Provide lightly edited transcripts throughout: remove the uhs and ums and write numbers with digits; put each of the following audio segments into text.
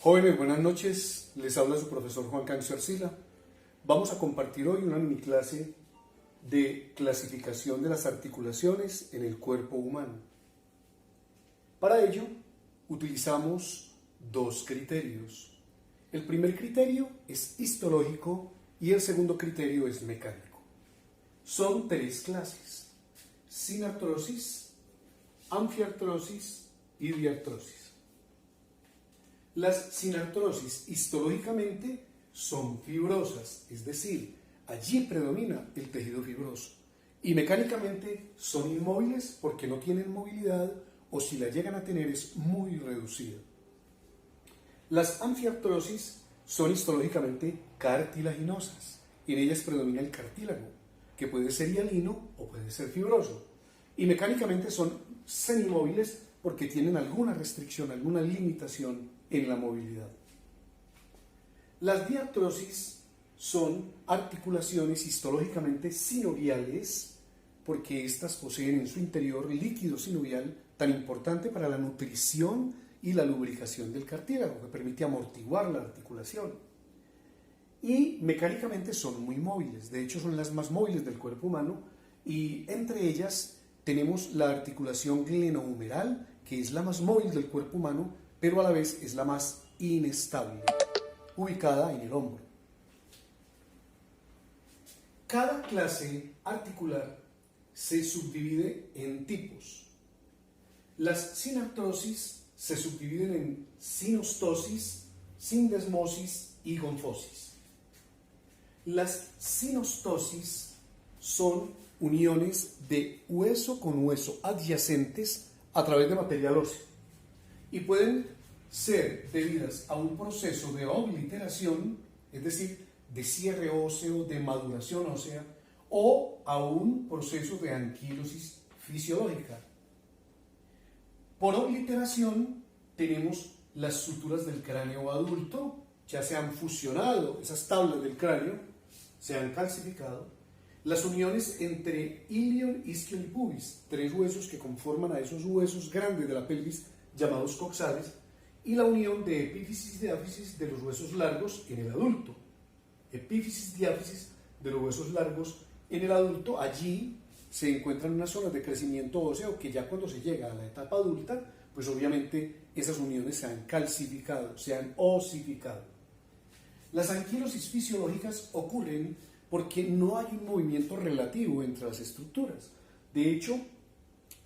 Jóvenes, buenas noches. Les habla su profesor Juan Cancio Arcila. Vamos a compartir hoy una mini clase de clasificación de las articulaciones en el cuerpo humano. Para ello, utilizamos dos criterios. El primer criterio es histológico y el segundo criterio es mecánico. Son tres clases: sinartrosis, anfiartrosis y diartrosis. Las sinartrosis histológicamente son fibrosas, es decir, allí predomina el tejido fibroso, y mecánicamente son inmóviles porque no tienen movilidad o si la llegan a tener es muy reducida. Las anfiartrosis son histológicamente cartilaginosas, en ellas predomina el cartílago, que puede ser hialino o puede ser fibroso, y mecánicamente son semimóviles porque tienen alguna restricción, alguna limitación en la movilidad. Las diartrosis son articulaciones histológicamente sinoviales porque éstas poseen en su interior líquido sinovial tan importante para la nutrición y la lubricación del cartílago, que permite amortiguar la articulación. Y mecánicamente son muy móviles, de hecho son las más móviles del cuerpo humano, y entre ellas tenemos la articulación glenohumeral, que es la más móvil del cuerpo humano, pero a la vez es la más inestable, ubicada en el hombro. Cada clase articular se subdivide en tipos. Las sinartrosis se subdividen en sinostosis, sindesmosis y gonfosis. Las sinostosis son uniones de hueso con hueso adyacentes a través de material óseo y pueden ser debidas a un proceso de obliteración, es decir, de cierre óseo, de maduración ósea, o a un proceso de anquilosis fisiológica. Por obliteración tenemos las suturas del cráneo adulto, ya se han fusionado esas tablas del cráneo, se han calcificado, las uniones entre ilion, isquion y pubis, tres huesos que conforman a esos huesos grandes de la pelvis llamados coxales, y la unión de epífisis y diáfisis de los huesos largos en el adulto. Epífisis y diáfisis de los huesos largos en el adulto, allí se encuentran unas zonas de crecimiento óseo que ya cuando se llega a la etapa adulta, pues obviamente esas uniones se han calcificado, se han osificado. Las anquilosis fisiológicas ocurren porque no hay un movimiento relativo entre las estructuras. De hecho,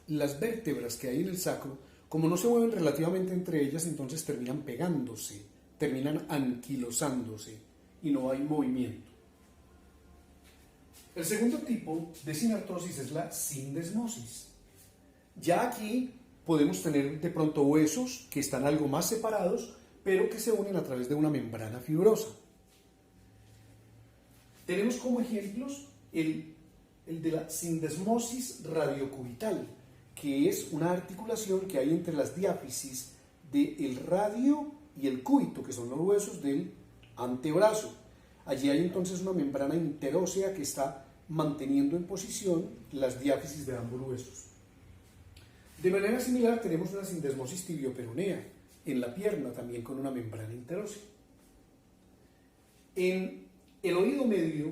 las vértebras que hay en el sacro, como no se mueven relativamente entre ellas, entonces terminan pegándose, terminan anquilosándose y no hay movimiento. El segundo tipo de sinartrosis es la sindesmosis. Ya aquí podemos tener de pronto huesos que están algo más separados, pero que se unen a través de una membrana fibrosa. Tenemos como ejemplos el de la sindesmosis radiocubital, que es una articulación que hay entre las diáfisis del radio y el cúbito, que son los huesos del antebrazo. Allí hay entonces una membrana interósea que está manteniendo en posición las diáfisis de ambos huesos. De manera similar tenemos una sindesmosis tibioperonea en la pierna, también con una membrana interósea. En el oído medio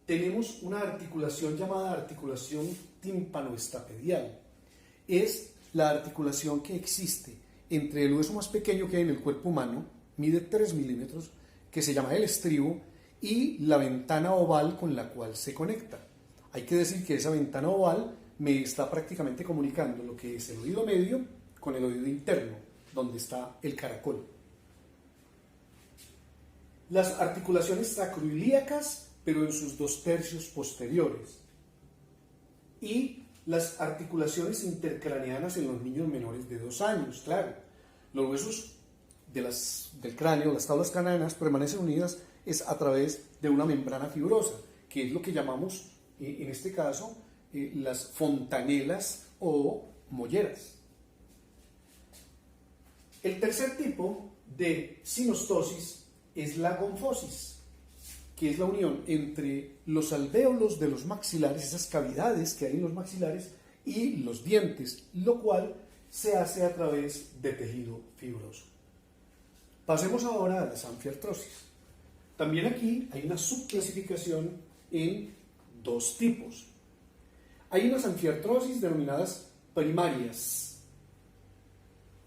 tenemos una articulación llamada articulación tímpanoestapedial. Es la articulación que existe entre el hueso más pequeño que hay en el cuerpo humano, mide 3 milímetros, que se llama el estribo, y la ventana oval con la cual se conecta. Hay que decir que esa ventana oval me está prácticamente comunicando lo que es el oído medio con el oído interno, donde está el caracol. Las articulaciones sacroiliacas, pero en sus 2/3 posteriores. Y las articulaciones intercraneanas en los niños menores de 2 años, claro. Los huesos del cráneo, las tablas craneanas, permanecen unidas es a través de una membrana fibrosa, que es lo que llamamos, en este caso, las fontanelas o molleras. El tercer tipo de sinostosis es la gonfosis, que es la unión entre los alvéolos de los maxilares, esas cavidades que hay en los maxilares, y los dientes, lo cual se hace a través de tejido fibroso. Pasemos ahora a las anfiartrosis. También aquí hay una subclasificación en dos tipos. Hay unas anfiartrosis denominadas primarias,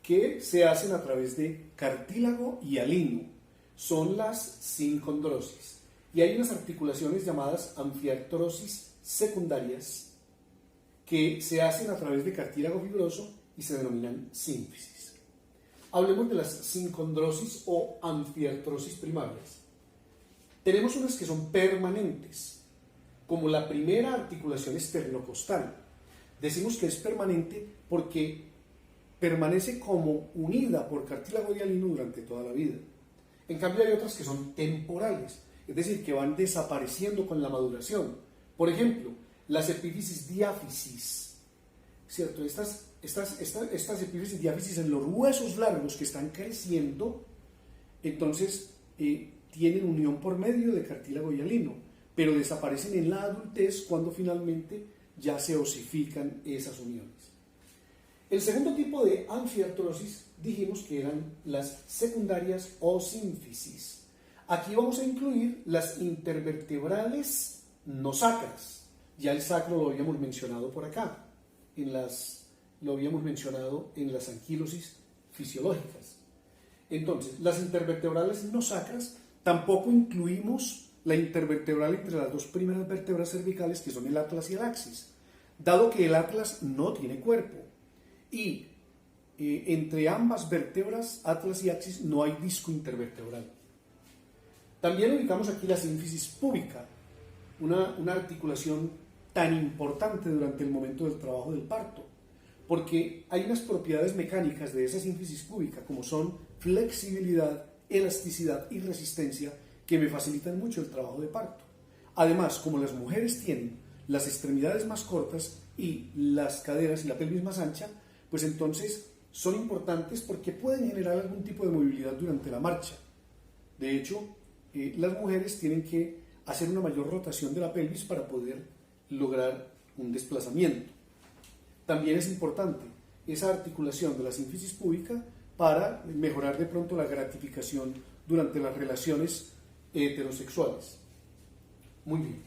que se hacen a través de cartílago y hialino. Son las sincondrosis. Y hay unas articulaciones llamadas anfiartrosis secundarias, que se hacen a través de cartílago fibroso y se denominan sínfisis. Hablemos de las sincondrosis o anfiartrosis primarias. Tenemos unas que son permanentes, como la primera articulación esternocostal. Decimos que es permanente porque permanece como unida por cartílago y hialino durante toda la vida. En cambio hay otras que son temporales, es decir, que van desapareciendo con la maduración. Por ejemplo, las epífisis diáfisis, ¿cierto? Estas epífisis diáfisis en los huesos largos que están creciendo, entonces tienen unión por medio de cartílago y hialino, pero desaparecen en la adultez cuando finalmente ya se osifican esas uniones. El segundo tipo de anfiartrosis dijimos que eran las secundarias o sínfisis. Aquí vamos a incluir las intervertebrales no sacras. Ya el sacro lo habíamos mencionado por acá, lo habíamos mencionado en las anquilosis fisiológicas. Entonces, las intervertebrales no sacras, tampoco incluimos la intervertebral entre las dos primeras vértebras cervicales, que son el atlas y el axis, dado que el atlas no tiene cuerpo y entre ambas vértebras, atlas y axis, no hay disco intervertebral. También ubicamos aquí la sínfisis púbica, una articulación tan importante durante el momento del trabajo del parto, porque hay unas propiedades mecánicas de esa sínfisis púbica, como son flexibilidad, elasticidad y resistencia, que me facilitan mucho el trabajo de parto. Además, como las mujeres tienen las extremidades más cortas y las caderas y la pelvis más ancha, pues entonces son importantes porque pueden generar algún tipo de movilidad durante la marcha. De hecho, las mujeres tienen que hacer una mayor rotación de la pelvis para poder lograr un desplazamiento. También es importante esa articulación de la sínfisis púbica para mejorar de pronto la gratificación durante las relaciones heterosexuales. Muy bien.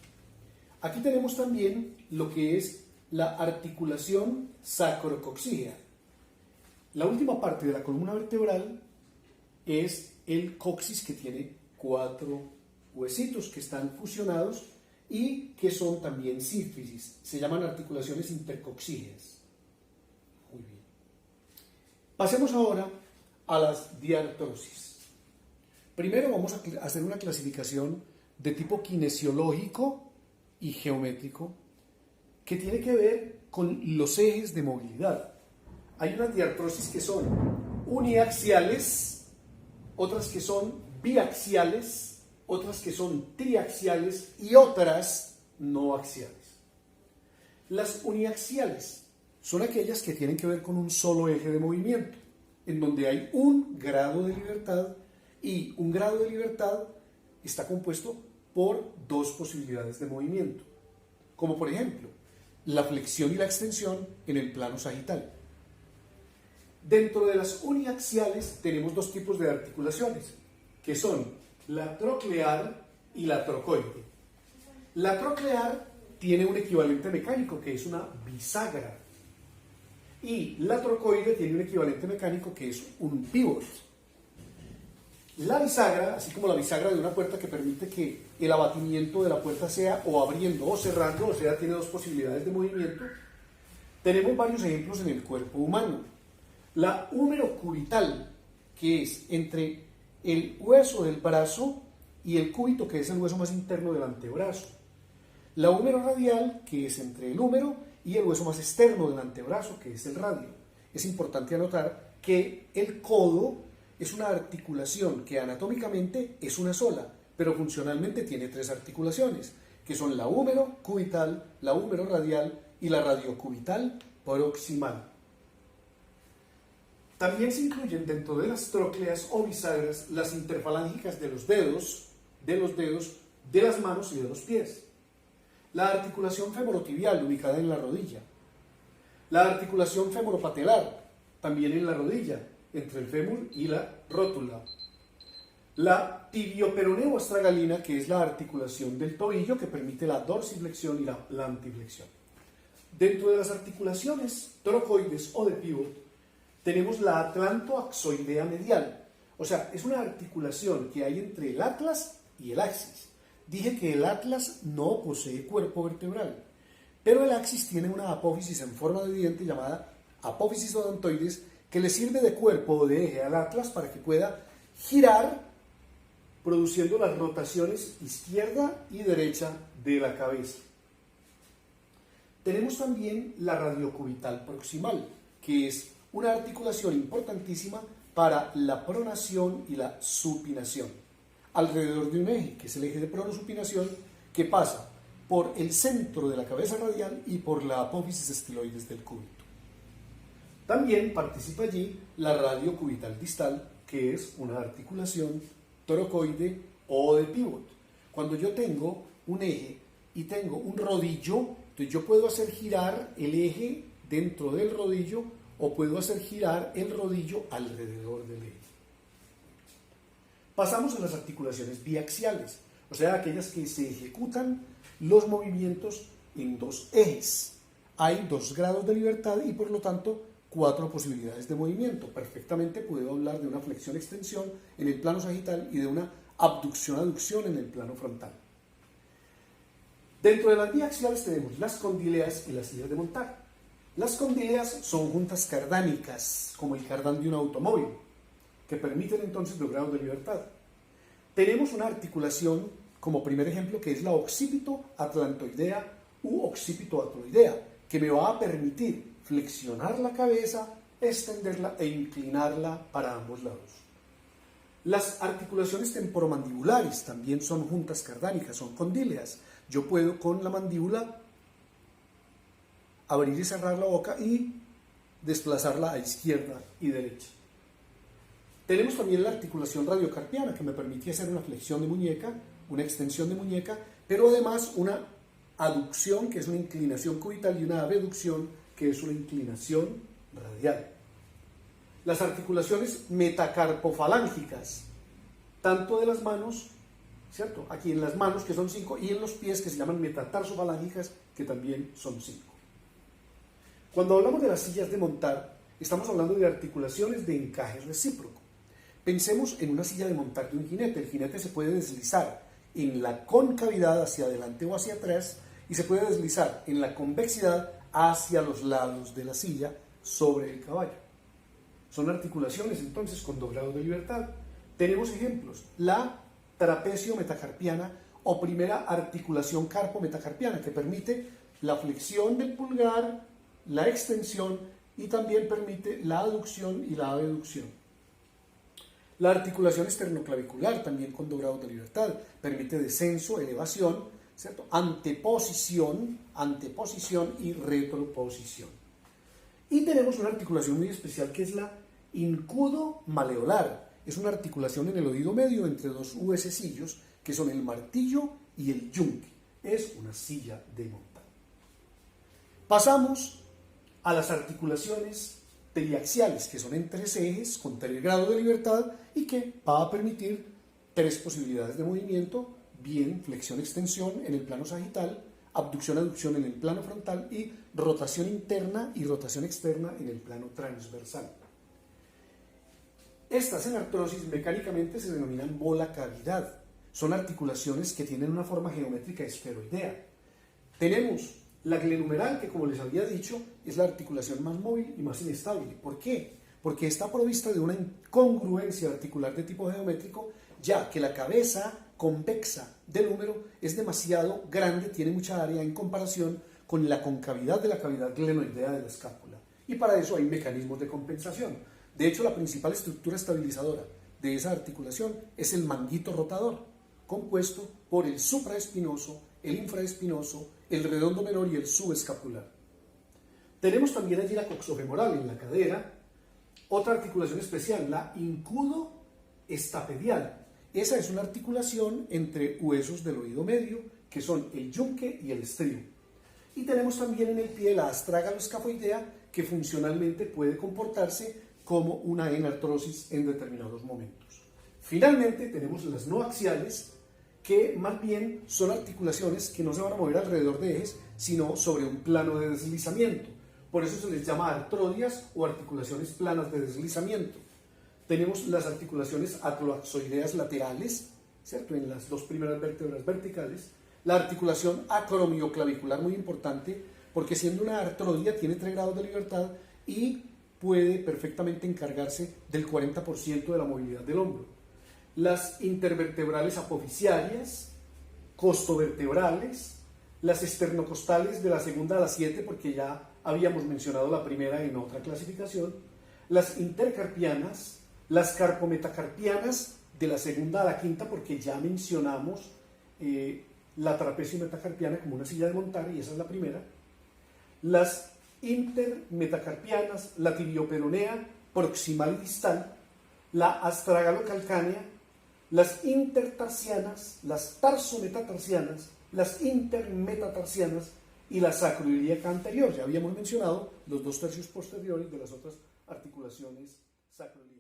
Aquí tenemos también lo que es la articulación sacrocoxígea. La última parte de la columna vertebral es el coxis, que tiene 4 huesitos que están fusionados y que son también sínfisis. Se llaman articulaciones intercoxígeas. Muy bien. Pasemos ahora a las diartrosis. Primero vamos a hacer una clasificación de tipo kinesiológico y geométrico que tiene que ver con los ejes de movilidad. Hay unas diartrosis que son uniaxiales, otras que son biaxiales, otras que son triaxiales y otras no axiales. Las uniaxiales son aquellas que tienen que ver con un solo eje de movimiento, en donde hay un grado de libertad, y un grado de libertad está compuesto por 2 posibilidades de movimiento, como por ejemplo la flexión y la extensión en el plano sagital. Dentro de las uniaxiales tenemos 2 tipos de articulaciones, que son la troclear y la trocoide. La troclear tiene un equivalente mecánico, que es una bisagra, y la trocoide tiene un equivalente mecánico, que es un pívot. La bisagra, así como la bisagra de una puerta que permite que el abatimiento de la puerta sea o abriendo o cerrando, o sea, tiene 2 posibilidades de movimiento, tenemos varios ejemplos en el cuerpo humano. La húmero cubital, que es entre el hueso del brazo y el cúbito, que es el hueso más interno del antebrazo. La húmero radial, que es entre el húmero y el hueso más externo del antebrazo, que es el radio. Es importante anotar que el codo es una articulación que anatómicamente es una sola, pero funcionalmente tiene 3 articulaciones, que son la húmero cubital, la húmero radial y la radiocubital proximal. También se incluyen dentro de las trócleas o bisagras las interfalángicas de los dedos, de las manos y de los pies. La articulación femorotibial, ubicada en la rodilla. La articulación femoropatelar, también en la rodilla, entre el fémur y la rótula. La tibioperoneo-astragalina, que es la articulación del tobillo que permite la dorsiflexión y la plantiflexión. Dentro de las articulaciones trocoides o de pívot, tenemos la atlantoaxoidea medial. O sea, es una articulación que hay entre el atlas y el axis. Dije que el atlas no posee cuerpo vertebral, pero el axis tiene una apófisis en forma de diente llamada apófisis odontoides que le sirve de cuerpo o de eje al atlas para que pueda girar produciendo las rotaciones izquierda y derecha de la cabeza. Tenemos también la radiocubital proximal, que es una articulación importantísima para la pronación y la supinación, alrededor de un eje, que es el eje de pronosupinación, que pasa por el centro de la cabeza radial y por la apófisis estiloides del cúbito. También participa allí la radiocubital distal, que es una articulación trocoide o de pívot. Cuando yo tengo un eje y tengo un rodillo, entonces yo puedo hacer girar el eje dentro del rodillo o puedo hacer girar el rodillo alrededor del eje. Pasamos a las articulaciones biaxiales, o sea, aquellas que se ejecutan los movimientos en dos ejes. Hay 2 grados de libertad y por lo tanto 4 posibilidades de movimiento. Perfectamente puedo hablar de una flexión-extensión en el plano sagital y de una abducción-aducción en el plano frontal. Dentro de las biaxiales tenemos las condileas y las sillas de montar. Las condileas son juntas cardánicas, como el cardán de un automóvil, que permiten entonces los grados de libertad. Tenemos una articulación como primer ejemplo que es la occipito-atlantoidea u occipito-atoidea, que me va a permitir flexionar la cabeza, extenderla e inclinarla para ambos lados. Las articulaciones temporomandibulares también son juntas cardánicas, son condíleas. Yo puedo con la mandíbula abrir y cerrar la boca y desplazarla a izquierda y derecha. Tenemos también la articulación radiocarpiana, que me permite hacer una flexión de muñeca, una extensión de muñeca, pero además una aducción, que es una inclinación cubital, y una abducción, que es una inclinación radial. Las articulaciones metacarpofalángicas, tanto de las manos, ¿cierto? Aquí en las manos, que son 5, y en los pies, que se llaman metatarsofalángicas, que también son 5. Cuando hablamos de las sillas de montar, estamos hablando de articulaciones de encaje recíproco. Pensemos en una silla de montar de un jinete. El jinete se puede deslizar en la concavidad hacia adelante o hacia atrás y se puede deslizar en la convexidad hacia los lados de la silla sobre el caballo. Son articulaciones entonces con 2 grados de libertad. Tenemos ejemplos: la trapecio metacarpiana o primera articulación carpo-metacarpiana, que permite la flexión del pulgar, la extensión y también permite la aducción y la abducción. La articulación esternoclavicular, también con 2 grados de libertad, permite descenso, elevación, ¿cierto? Anteposición y retroposición. Y tenemos una articulación muy especial que es la incudo-maleolar. Es una articulación en el oído medio entre 2 huesecillos que son el martillo y el yunque. Es una silla de montar. Pasamos a las articulaciones triaxiales, que son en 3 ejes con 3 grados de libertad y que va a permitir 3 posibilidades de movimiento: bien flexión-extensión en el plano sagital, abducción-aducción en el plano frontal y rotación interna y rotación externa en el plano transversal. Estas en artrosis mecánicamente se denominan bola cavidad. Son articulaciones que tienen una forma geométrica esferoidea. Tenemos la glenumeral, que como les había dicho, es la articulación más móvil y más inestable. ¿Por qué? Porque está provista de una incongruencia articular de tipo geométrico, ya que la cabeza convexa del húmero es demasiado grande, tiene mucha área en comparación con la concavidad de la cavidad glenoidea de la escápula. Y para eso hay mecanismos de compensación. De hecho, la principal estructura estabilizadora de esa articulación es el manguito rotador, compuesto por el supraespinoso, el infraespinoso, el redondo menor y el subescapular. Tenemos también allí la coxofemoral en la cadera, otra articulación especial, la incudo-estapedial. Esa es una articulación entre huesos del oído medio, que son el yunque y el estrío. Y tenemos también en el pie la astragaloescafoidea, que funcionalmente puede comportarse como una enartrosis en determinados momentos. Finalmente tenemos las no axiales, que más bien son articulaciones que no se van a mover alrededor de ejes, sino sobre un plano de deslizamiento. Por eso se les llama artrodias o articulaciones planas de deslizamiento. Tenemos las articulaciones acroaxoideas laterales, ¿cierto? En las dos primeras vértebras verticales. La articulación acromioclavicular, muy importante, porque siendo una artrodia tiene 3 grados de libertad y puede perfectamente encargarse del 40% de la movilidad del hombro. Las intervertebrales apoficiarias, costovertebrales, las esternocostales de la segunda a la 7, porque ya habíamos mencionado la primera en otra clasificación, las intercarpianas, las carpometacarpianas de la segunda a la quinta, porque ya mencionamos la trapecio metacarpiana como una silla de montar, y esa es la primera, las intermetacarpianas, la tibioperonea proximal y distal, la astragalocalcánea, las intertarsianas, las tarsometatarsianas, las intermetatarsianas y la sacroiliaca anterior. Ya habíamos mencionado los 2 tercios posteriores de las otras articulaciones sacroiliacas.